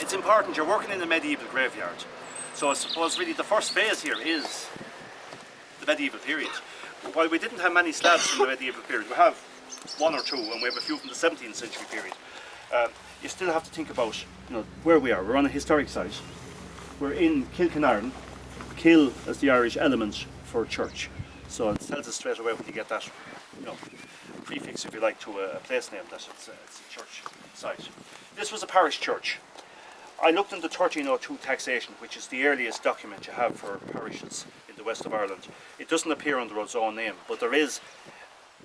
it's important. You're working in a medieval graveyard. So I suppose really the first phase here is the medieval period. While we didn't have many slabs from the medieval period, we have one or two, and we have a few from the 17th century period. You still have to think about, where we are. We're on a historic site. We're in Kilconienn. Kil as the Irish element for church. So it tells us straight away when you get that, prefix, if you like, to a place name that it's a church site. This was a parish church. I looked into 1302 taxation, which is the earliest document you have for parishes in the west of Ireland. It doesn't appear under its own name, but there is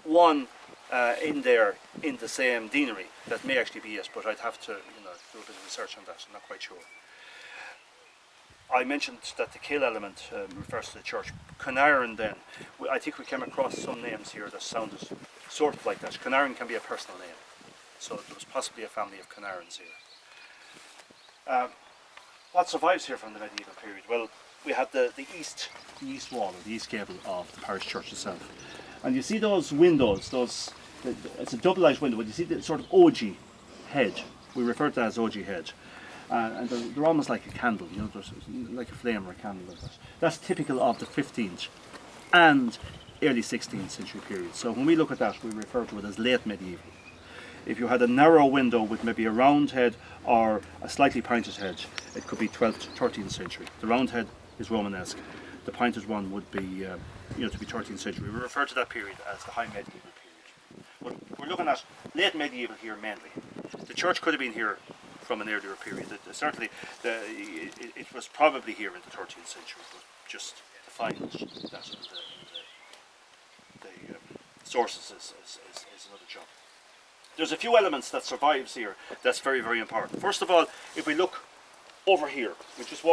one in there in the same deanery that may actually be it, but I'd have to do a bit of research on that. I'm not quite sure. I mentioned that the Kil element refers to the church. Conarn then, I think we came across some names here that sounded sort of like that. Conarn can be a personal name, so there was possibly a family of Conarns here. What survives here from the medieval period? Well, we had the east wall, or the east gable of the parish church itself. And you see those windows, it's a double-edged window, but you see the sort of ogee head. We refer to that as ogee head. And they're almost like a candle, there's like a flame or a candle like that. That's typical of the 15th and early 16th century period. So when we look at that, we refer to it as late medieval. If you had a narrow window with maybe a round head or a slightly pointed head, it could be 12th to 13th century. The round head is Romanesque. The pointed one would be, to be 13th century. We refer to that period as the high medieval period. But we're looking at late medieval here mainly. The church could have been here from an earlier period. Certainly, it was probably here in the 13th century, but just to find that in the sources is another job. There's a few elements that survives here that's very, very important. First of all, if we look over here, we just walk